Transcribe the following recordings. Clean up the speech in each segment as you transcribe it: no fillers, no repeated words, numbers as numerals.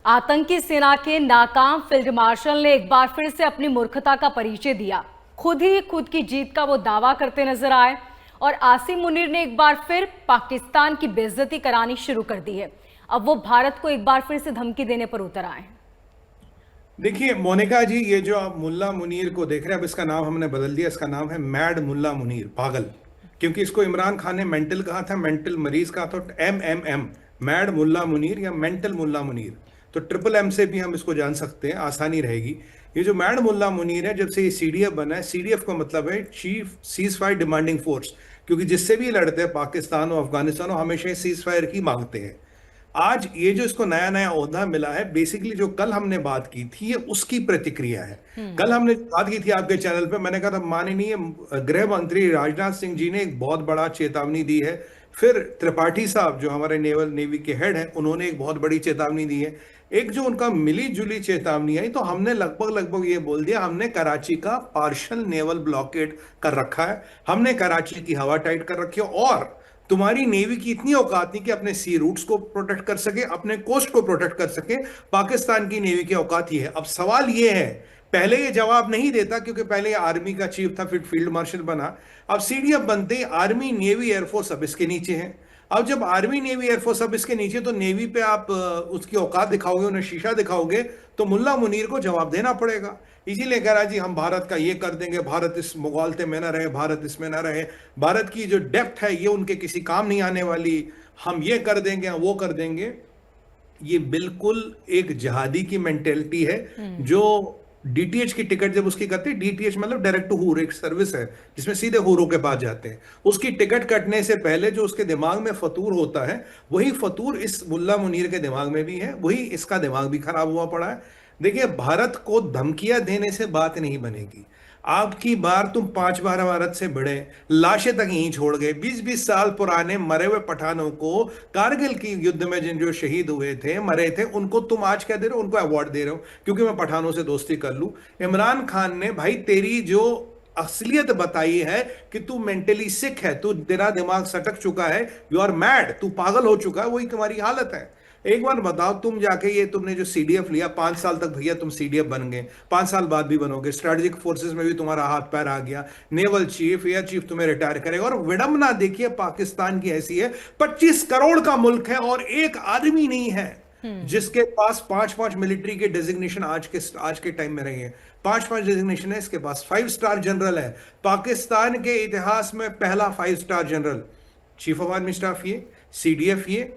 आतंकी सेना के नाकाम फील्ड मार्शल ने एक बार फिर से अपनी मूर्खता का परिचय दिया। खुद ही खुद की जीत का वो दावा करते नजर आए और आसिम मुनीर ने एक बार फिर पाकिस्तान की बेइज्जती करानी शुरू कर दी है। अब वो भारत को एक बार फिर से धमकी देने पर उतर आए हैं। देखिए मोनिका जी, ये जो आप मुल्ला मुनीर को देख रहे हैं, अब इसका नाम हमने बदल दिया। इसका नाम है मैड मुल्ला मुनीर, पागल। क्योंकि इसको इमरान खान ने मेंटल कहा था, मेंटल मरीज कहा था। MMM, मैड मुल्ला मुनीर या मेंटल मुल्ला मुनीर। तो ट्रिपल M से भी हम इसको जान सकते हैं, आसानी रहेगी। ये जो मैड मुल्ला मुनीर है, जब से ये CDF बना है, CDF का मतलब है chief cease fire demanding force. क्योंकि जिससे भी लड़ते हैं, पाकिस्तान और अफगानिस्तान, हमेशा सीज फायर की मांगते हैं। आज ये जो इसको नया नया ओहदा मिला है, बेसिकली जो कल हमने बात की थी, ये उसकी प्रतिक्रिया है। कल हमने बात की थी आपके चैनल पे, मैंने कहा था माननीय गृह मंत्री राजनाथ सिंह जी ने एक बहुत बड़ा चेतावनी दी है। फिर त्रिपाठी साहब जो हमारे नेवी के हेड हैं, उन्होंने एक बहुत बड़ी चेतावनी दी है। एक जो उनका मिली जुली चेतावनी आई, तो हमने लगभग लगभग ये बोल दिया, हमने कराची का पार्शियल नेवल ब्लॉकेड कर रखा है, हमने कराची की हवा टाइट कर रखी है। और तुम्हारी नेवी की इतनी औकात नहीं कि अपने सी रूट्स को प्रोटेक्ट कर सके, अपने कोस्ट को प्रोटेक्ट कर सके। पाकिस्तान की नेवी की औकात ये है। अब सवाल ये है, पहले ये जवाब नहीं देता क्योंकि पहले ये आर्मी का चीफ था, फिर फील्ड मार्शल बना। अब CDF बनते ही आर्मी नेवी एयरफोर्स अब इसके नीचे है। अब जब आर्मी नेवी एयरफोर्स अब इसके नीचे, तो नेवी पे आप उसकी औकात दिखाओगे, उन्हें शीशा दिखाओगे, तो मुल्ला मुनीर को जवाब देना पड़ेगा। इसीलिए कह रहा है जी हम भारत का ये कर देंगे, भारत इस मुगालते में ना रहे, भारत इसमें ना रहे, भारत की जो डेप्थ है ये उनके किसी काम नहीं आने वाली, हम ये कर देंगे, हम वो कर देंगे। ये बिल्कुल एक जिहादी की मेंटेलिटी है। जो DTH की टिकट जब उसकी करते हैं, DTH मतलब डायरेक्ट टू हूर, एक सर्विस है जिसमें सीधे हूरों के पास जाते हैं। उसकी टिकट कटने से पहले जो उसके दिमाग में फतूर होता है, वही फतूर इस मुल्ला मुनीर के दिमाग में भी है, वही इसका दिमाग भी खराब हुआ पड़ा है। देखिए, भारत को धमकियां देने से बात नहीं बनेगी। आपकी बार तुम 5 बार भारत से बढ़े, लाशें तक यहीं छोड़ गए। 20-20 साल पुराने मरे हुए पठानों को, कारगिल की युद्ध में जिन जो शहीद हुए थे, मरे थे, उनको तुम आज क्या दे रहे हो? उनको अवार्ड दे रहे हो क्योंकि मैं पठानों से दोस्ती कर लूं। इमरान खान ने भाई तेरी जो असलियत बताई है कि तू मेंटली सिक है, तू, तेरा दिमाग सटक चुका है, यू आर मैड, तू पागल हो चुका है, वही तुम्हारी हालत है। एक बार बताओ, तुम जाके ये तुमने जो CDF लिया, 5 साल तक भैया तुम CDF बन गए, 5 साल बाद भी बनोगे, स्ट्रेटेजिक फोर्सेस में भी तुम्हारा हाथ पैर आ गया, नेवल चीफ, एयर चीफ तुम्हें रिटायर करेगा। और विडंबना देखिए, पाकिस्तान की ऐसी है, 25 करोड़ का मुल्क है और एक आदमी नहीं है जिसके पास 5-5 मिलिट्री के डेजिग्नेशन आज के टाइम में रही है। 5-5 डेजिग्नेशन है इसके पास। 5 स्टार जनरल है, पाकिस्तान के इतिहास में पहला 5 star general. Chief of army staff ये, CDF ये,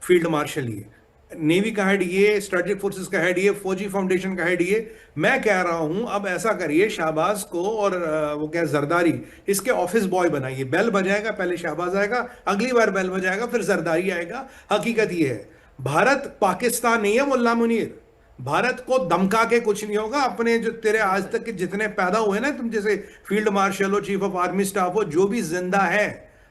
फील्ड मार्शल ये, नेवी का हेड ये, स्ट्रेटेजिक फोर्सेस का हेड ये, फौजी फाउंडेशन का हेड ये। मैं कह रहा हूं, अब ऐसा करिए, शाहबाज को और वो क्या जरदारी, इसके ऑफिस बॉय बनाइए। बेल बजाएगा, पहले शाहबाज आएगा, अगली बार बेल बजाएगा, फिर जरदारी आएगा। हकीकत ये है, भारत पाकिस्तान नहीं है मुल्ला मुनीर। भारत को धमका के कुछ नहीं होगा। अपने जो तेरे आज तक के जितने पैदा हुए ना, तुम जैसे फील्ड मार्शल हो, चीफ ऑफ आर्मी स्टाफ हो, जो भी जिंदा है,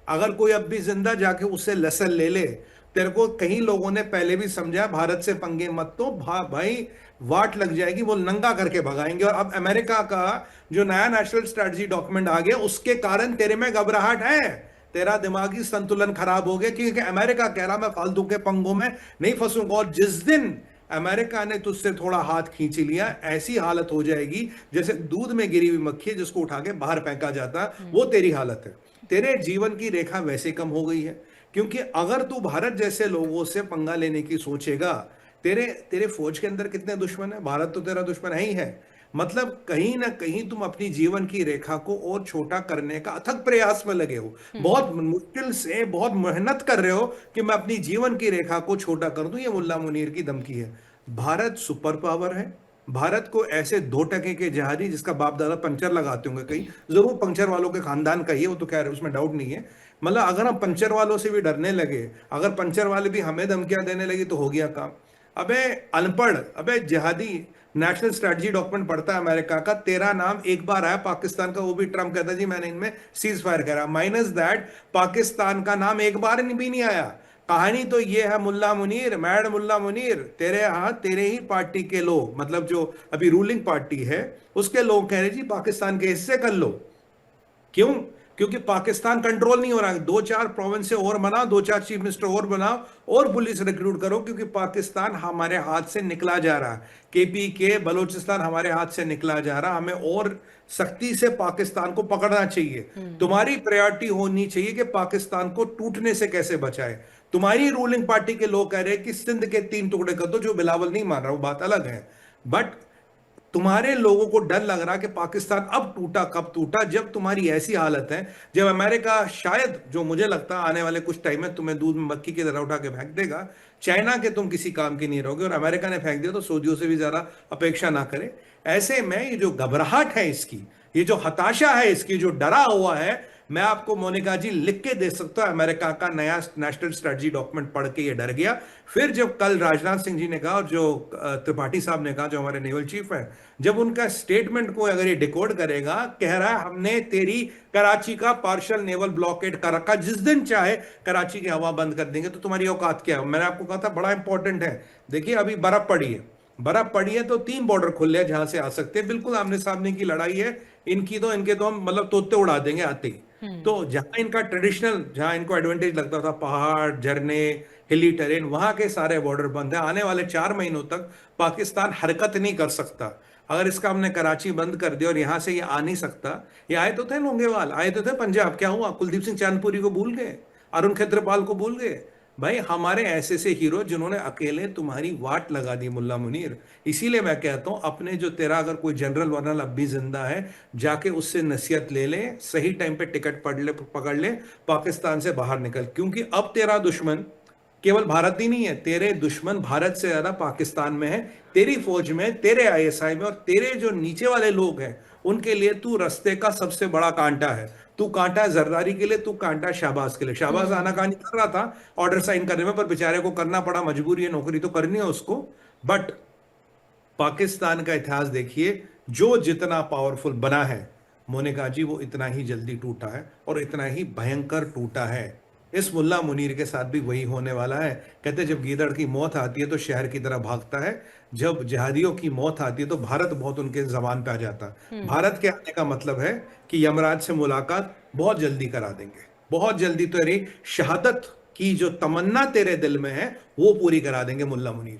अगर कोई अब भी जिंदा, जाके उससे लेसन ले ले। तेरे को कई लोगों ने पहले भी समझा, भारत से पंगे मत, तो भाई वाट लग जाएगी, वो नंगा करके भगाएंगे। और अब अमेरिका का जो नया नेशनल स्ट्रेटजी डॉक्यूमेंट आ गया, उसके कारण तेरे में घबराहट है, तेरा दिमागी संतुलन खराब हो गया, क्योंकि अमेरिका कह रहा मैं फालतू के पंगों में नहीं फंसूंगा। और जिस दिन अमेरिका ने तुझसे थोड़ा हाथ खींच लिया, ऐसी हालत हो जाएगी जैसे दूध में गिरी हुई मक्खी है जिसको उठा के बाहर फेंका जाता, वो तेरी हालत है। तेरे जीवन की रेखा वैसे कम हो गई है, क्योंकि अगर तू भारत जैसे लोगों से पंगा लेने की सोचेगा, तेरे तेरे फौज के अंदर कितने दुश्मन है? भारत तो तेरा दुश्मन है ही है। मतलब कहीं ना कहीं तुम अपनी जीवन की रेखा को और छोटा करने का अथक प्रयास में लगे हो, बहुत मुश्किल से बहुत मेहनत कर रहे हो कि मैं अपनी जीवन की रेखा को छोटा कर दूं। ये मुल्ला मुनीर की धमकी है। भारत सुपर पावर है। भारत को ऐसे 2 टके के जहाजी, जिसका बाप दादा पंचर लगाते होंगे, कहीं जरूर पंचर वालों के खानदान का ही है, वो तो कह रहे, उसमें डाउट नहीं है। मतलब अगर हम पंचर वालों से भी डरने लगे, अगर पंचर वाले भी हमें धमकियां देने लगी, तो हो गया काम। अबे अनपढ़, अबे जिहादी, नेशनल स्ट्रेटजी डॉक्यूमेंट पढ़ता है अमेरिका का, तेरा नाम एक बार आया पाकिस्तान का, वो भी ट्रम्प कहता जी मैंने इनमें सीज फायर करा। माइनस दैट, पाकिस्तान का नाम एक बार भी नहीं आया। कहानी तो ये है, मुल्ला मुनीर, मैड मुल्ला मुनीर, तेरे यहां तेरे ही पार्टी के लोग, मतलब जो अभी रूलिंग पार्टी है, उसके लोग कह रहे जी पाकिस्तान के हिस्से कर लो। क्यों? क्योंकि पाकिस्तान कंट्रोल नहीं हो रहा है। 2-4 प्रोविंस और बनाओ, 2-4 चीफ मिनिस्टर और बनाओ और पुलिस रिक्रूट करो, क्योंकि पाकिस्तान हमारे हाथ से निकला जा रहा है। केपीके बलूचिस्तान हमारे हाथ से निकला जा रहा, हमें और सख्ती से पाकिस्तान को पकड़ना चाहिए। तुम्हारी प्रायोरिटी होनी चाहिए कि पाकिस्तान को टूटने से कैसे बचाए। तुम्हारी रूलिंग पार्टी के लोग कह रहे हैं कि सिंध के 3 टुकड़े कर दो, जो बिलावल नहीं मान रहा, वो बात अलग है। बट तुम्हारे लोगों को डर लग रहा कि पाकिस्तान अब टूटा, कब टूटा, जब तुम्हारी ऐसी हालत है, जब अमेरिका शायद, जो मुझे लगता है आने वाले कुछ टाइम में तुम्हें दूध में मक्खी की तरह उठा के फेंक देगा। चाइना के तुम किसी काम की नहीं रहोगे, और अमेरिका ने फेंक दिया तो सऊदियों से भी ज्यादा अपेक्षा ना करें। ऐसे में ये जो घबराहट है इसकी, ये जो हताशा है इसकी, जो डरा हुआ है, मैं आपको मोनिका जी लिख के दे सकता हूं। अमेरिका का नया नेशनल स्ट्रेटजी डॉक्यूमेंट पढ़ के ये डर गया। फिर जब कल राजनाथ सिंह जी ने कहा, और जो त्रिपाठी साहब ने कहा, जो हमारे नेवल चीफ है, जब उनका स्टेटमेंट को अगर ये डिकोड करेगा, कह रहा है हमने तेरी कराची का पार्शियल नेवल ब्लॉकेड कर रखा, जिस दिन चाहे कराची की हवा बंद कर देंगे, तो तुम्हारी औकात क्या है। मैंने आपको कहा था बड़ा इंपॉर्टेंट है। देखिए अभी बर्फ पड़ी है, बर्फ पड़ी है तो 3 बॉर्डर खुले हैं जहां से आ सकते हैं। बिल्कुल आमने सामने की लड़ाई है, इनकी तो इनके तो हम मतलब तोते उड़ा देंगे आते ही। तो जहां इनका ट्रेडिशनल, जहां इनको एडवांटेज लगता था, पहाड़, झरने, हिली टेरेन, वहां के सारे बॉर्डर बंद है। आने वाले 4 महीनों तक पाकिस्तान हरकत नहीं कर सकता। अगर इसका हमने कराची बंद कर दिया और यहां से ये आ नहीं सकता। ये आए तो थे लोंगेवाल, आए तो थे पंजाब, क्या हुआ? कुलदीप सिंह चैनपुरी को भूल गए, अरुण खेत्रपाल को भूल गए। भाई हमारे ऐसे से हीरो जिन्होंने अकेले तुम्हारी वाट लगा दी, मुल्ला मुनीर। इसीलिए मैं कहता हूं, अपने जो तेरा अगर कोई जनरल वर्नल अब भी जिंदा है, जाके उससे नसीहत ले ले, सही टाइम पे टिकट पकड़ ले, पाकिस्तान से बाहर निकल। क्योंकि अब तेरा दुश्मन केवल भारत ही नहीं है, तेरे दुश्मन भारत से ज्यादा पाकिस्तान में है, तेरी फौज में, तेरे आईएसआई में, और तेरे जो नीचे वाले लोग हैं उनके लिए तू रास्ते का सबसे बड़ा कांटा है। तू कांटा जरदारी के लिए, तू कांटा शहबाज के लिए। शहबाज आनाकानी कर रहा था ऑर्डर साइन करने में, पर बेचारे को करना पड़ा, मजबूरी है, नौकरी तो करनी है उसको। बट पाकिस्तान का इतिहास देखिए, जो जितना पावरफुल बना है मोनिका जी, वो इतना ही जल्दी टूटा है, और इतना ही भयंकर टूटा है। इस मुल्ला मुनीर के साथ भी वही होने वाला है। कहते हैं जब गीदड़ की मौत आती है तो शहर की तरह भागता है, जब जिहादियों की मौत आती है तो भारत बहुत उनके जबान पे आ जाता है। भारत के आने का मतलब है कि यमराज से मुलाकात बहुत जल्दी करा देंगे, बहुत जल्दी। तेरी शहादत की जो तमन्ना तेरे दिल में है वो पूरी करा देंगे मुल्ला मुनीर।